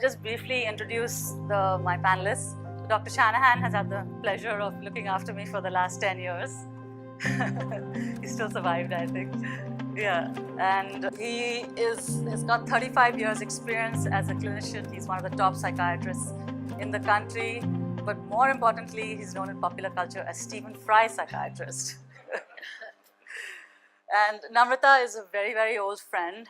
just briefly introduce my panelists. Dr. Shanahan has had the pleasure of looking after me for the last 10 years. He still survived, I think. Yeah, and he has got 35 years experience as a clinician. He's one of the top psychiatrists in the country, but more importantly, he's known in popular culture as Stephen Fry psychiatrist. And Namrata is a very, very old friend.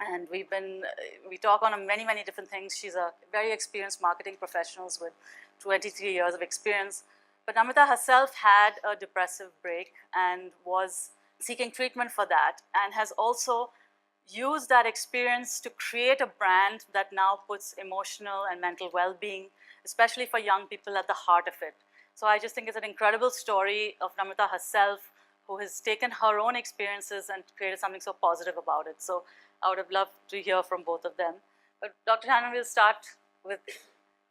And we talk on many, many different things. She's a very experienced marketing professional with 23 years of experience. But Namrata herself had a depressive break and was seeking treatment for that, and has also used that experience to create a brand that now puts emotional and mental well-being, especially for young people, at the heart of it. So I just think it's an incredible story of Namrata herself, who has taken her own experiences and created something so positive about it. So I would have loved to hear from both of them. But Dr. Hannan, we'll start with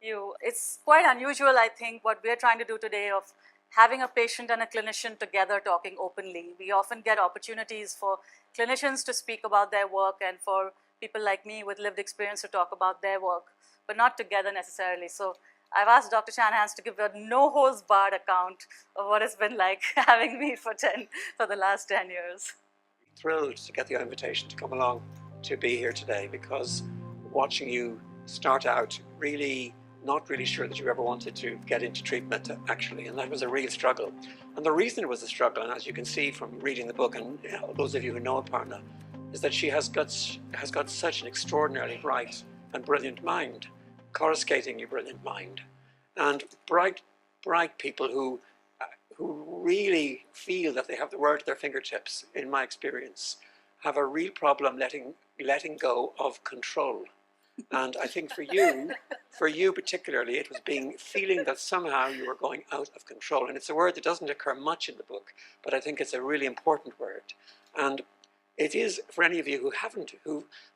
you. It's quite unusual, I think, what we're trying to do today of having a patient and a clinician together talking openly. We often get opportunities for clinicians to speak about their work and for people like me with lived experience to talk about their work, but not together necessarily. So I've asked Dr. Shanahan to give a no-holds-barred account of what it's been like having me for the last 10 years. Thrilled to get the invitation to come along to be here today, because watching you start out really not really sure that you ever wanted to get into treatment, actually, and that was a real struggle. And the reason it was a struggle, and as you can see from reading the book, and those of you who know Aparna, is that she has got such an extraordinarily bright and brilliant mind, coruscatingly brilliant mind, and bright people who really feel that they have the world at their fingertips, in my experience, have a real problem letting go of control. And I think for you particularly, it was feeling that somehow you were going out of control. And it's a word that doesn't occur much in the book, but I think it's a really important word. And it is, for any of you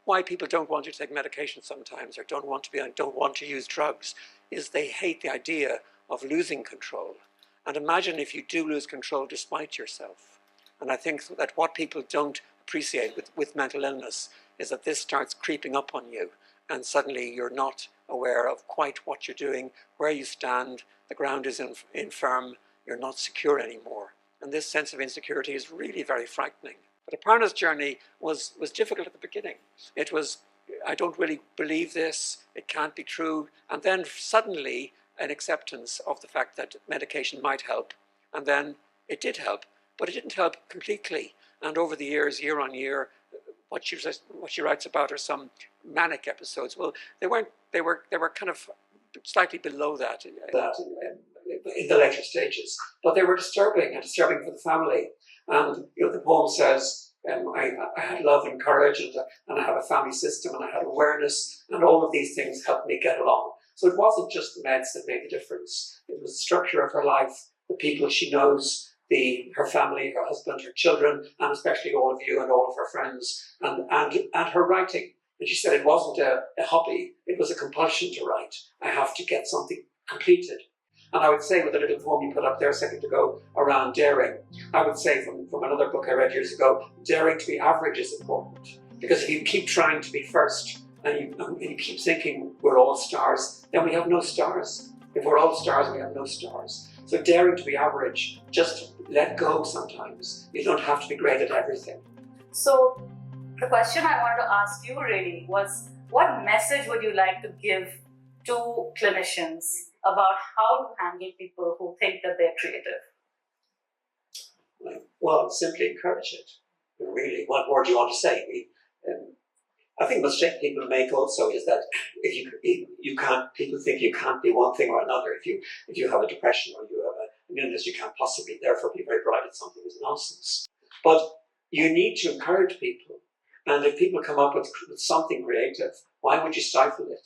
why people don't want to take medication sometimes, or don't want to use drugs, is they hate the idea of losing control. And imagine if you do lose control despite yourself. And I think that what people don't appreciate with mental illness is that this starts creeping up on you, and suddenly you're not aware of quite what you're doing, where you stand, the ground is infirm, you're not secure anymore. And this sense of insecurity is really very frightening. But Aparna's journey was difficult at the beginning. It was, I don't really believe this, it can't be true. And then suddenly an acceptance of the fact that medication might help. And then it did help, but it didn't help completely. And over the years, year on year, what she writes about are some manic episodes. Well, they were kind of slightly below that in the later stages, but they were disturbing for the family. And the poem says, I had love and courage, and I had a family system, and I had awareness, and all of these things helped me get along. So it wasn't just the meds that made the difference. It was the structure of her life, the people she knows, her family, her husband, her children, and especially all of you and all of her friends, and her writing. And she said it wasn't a hobby, it was a compulsion to write. I have to get something completed. And I would say, with a little poem you put up there a second ago around daring, I would say from another book I read years ago, daring to be average is important. Because if you keep trying to be first, and you keep thinking we're all stars, then we have no stars. If we're all stars, we have no stars. So daring to be average, just let go sometimes. You don't have to be great at everything. So the question I wanted to ask you really was, what message would you like to give to clinicians about how to handle people who think that they're creative? Well, simply encourage it. Really, what more do you want to say? I think the mistake people make also is that people think you can't be one thing or another. If you have a depression or you have an illness, you can't possibly therefore be very bright at something. Is nonsense. But you need to encourage people, and if people come up with something creative, why would you stifle it?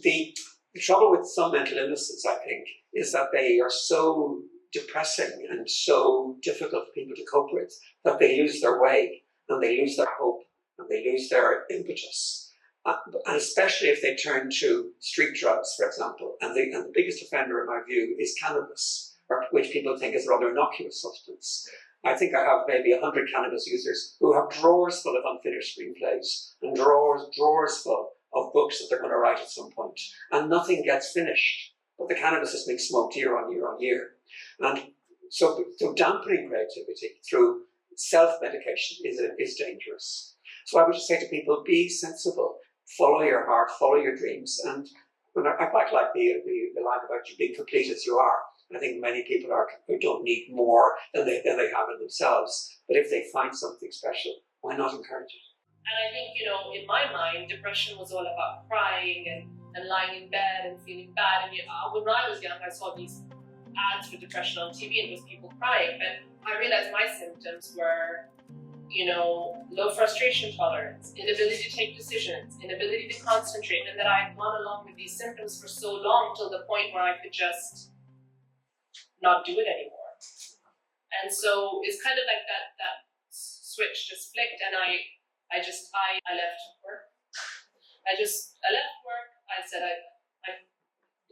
The trouble with some mental illnesses, I think, is that they are so depressing and so difficult for people to cope with that they lose their way and they lose their hope and they lose their impetus. And especially if they turn to street drugs, for example. And the biggest offender, in my view, is cannabis, which people think is a rather innocuous substance. I think I have maybe 100 cannabis users who have drawers full of unfinished screenplays and drawers full of books that they're going to write at some point, and nothing gets finished. But the cannabis is being smoked year on year on year. And so dampening creativity through self-medication is dangerous. So I would just say to people, be sensible, follow your heart, follow your dreams. And I quite like the line about you being complete as you are. I think many people who don't need more than they have in themselves. But if they find something special, why not encourage it? And I think, in my mind, depression was all about crying and lying in bed and feeling bad. And when I was young, I saw these ads for depression on TV and it was people crying. And I realized my symptoms were, low frustration tolerance, inability to take decisions, inability to concentrate, and that I had gone along with these symptoms for so long till the point where I could just not do it anymore. And so it's kind of like that switch just flicked, and I left work. I left work. I said I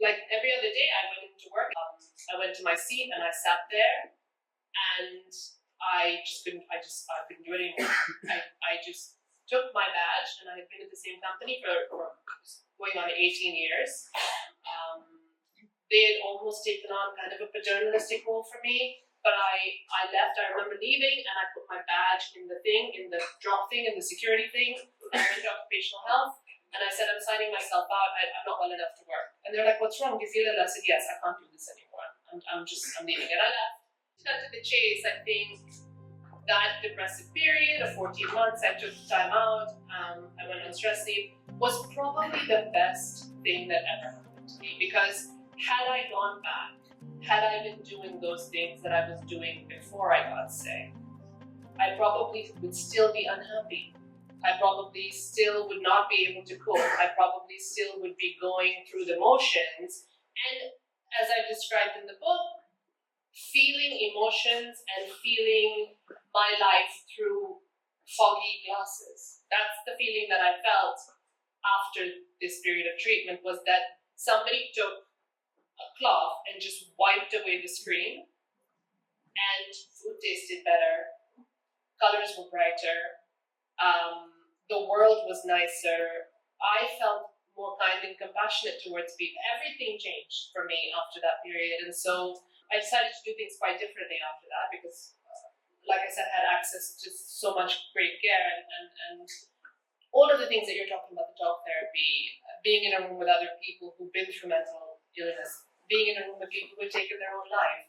like every other day I went into work. I went to my seat and I sat there, and I couldn't do it anymore. I just took my badge, and I had been at the same company for going on 18 years. They had almost taken on kind of a paternalistic role for me, but I left. I remember leaving, and I put my badge in the drop thing, in the security thing, and I went to occupational health, and I said, I'm signing myself out. I'm not well enough to work. And they're like, what's wrong? Do you feel it? I said, yes, I can't do this anymore. I'm leaving. And I left. Cut to the chase, I think that depressive period of 14 months, I took time out, I went on stress leave, was probably the best thing that ever happened to me, because had I gone back, had I been doing those things that I was doing before I got sick, I probably would still be unhappy. I probably still would not be able to cope. I probably still would be going through the motions. And as I described in the book, feeling emotions and feeling my life through foggy glasses. That's the feeling that I felt after this period of treatment, was that somebody took a cloth and just wiped away the screen, and food tasted better, colors were brighter, the world was nicer. I felt more kind and compassionate towards people. Everything changed for me after that period, and so I decided to do things quite differently after that, because, like I said, I had access to so much great care and all of the things that you're talking about, the talk therapy, being in a room with other people who've been through mental illness, being in a room with people who have taken their own life,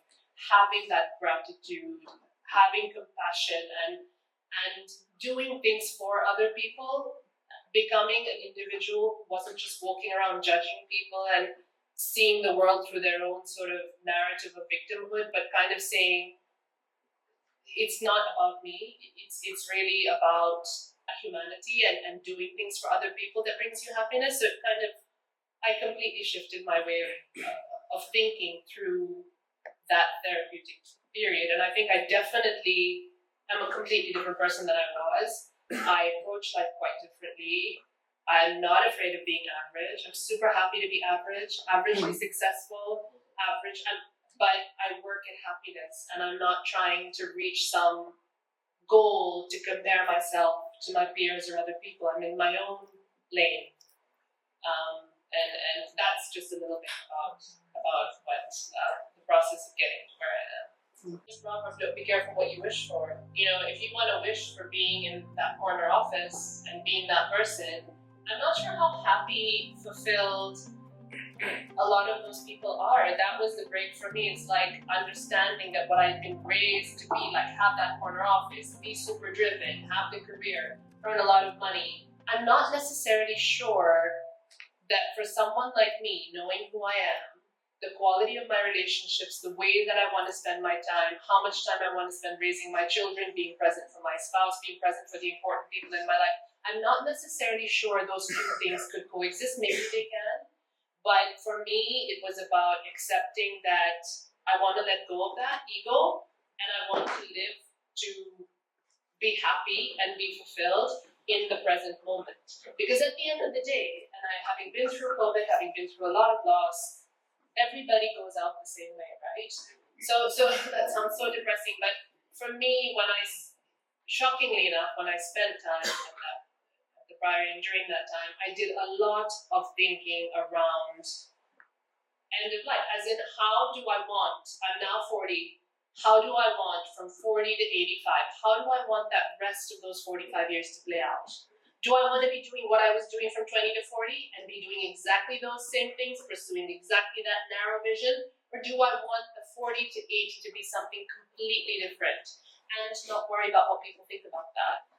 having that gratitude, having compassion, and doing things for other people, becoming an individual who wasn't just walking around judging people and seeing the world through their own sort of narrative of victimhood, but kind of saying, it's not about me, it's really about humanity and doing things for other people that brings you happiness. So I completely shifted my way of thinking through that therapeutic period. And I think I definitely am a completely different person than I was. I approach life quite differently. I'm not afraid of being average. I'm super happy to be average, averagely successful, but I work in happiness, and I'm not trying to reach some goal to compare myself to my peers or other people. I'm in my own lane. And that's just a little bit about what the process of getting to where I am. Just be careful what you wish for. If you want to wish for being in that corner office and being that person, I'm not sure how happy, fulfilled a lot of those people are. That was the break for me. It's like understanding that what I'd been raised to be, like have that corner office, be super driven, have the career, earn a lot of money. I'm not necessarily sure that for someone like me, knowing who I am, the quality of my relationships, the way that I want to spend my time, how much time I want to spend raising my children, being present for my spouse, being present for the important people in my life, I'm not necessarily sure those two things could coexist. Maybe they can. But for me, it was about accepting that I want to let go of that ego, and I want to live to be happy and be fulfilled in the present moment. Because at the end of the day, and having been through COVID, having been through a lot of loss, everybody goes out the same way, right? So that sounds so depressing, but for me, shockingly enough, when I spent time at the crying during that time, I did a lot of thinking around end of life, as in how do I want, I'm now 40, how do I want from 40 to 85, how do I want that rest of those 45 years to play out? Do I want to be doing what I was doing from 20 to 40 and be doing exactly those same things, pursuing exactly that narrow vision? Or do I want the 40 to 80 to be something completely different and not worry about what people think about that?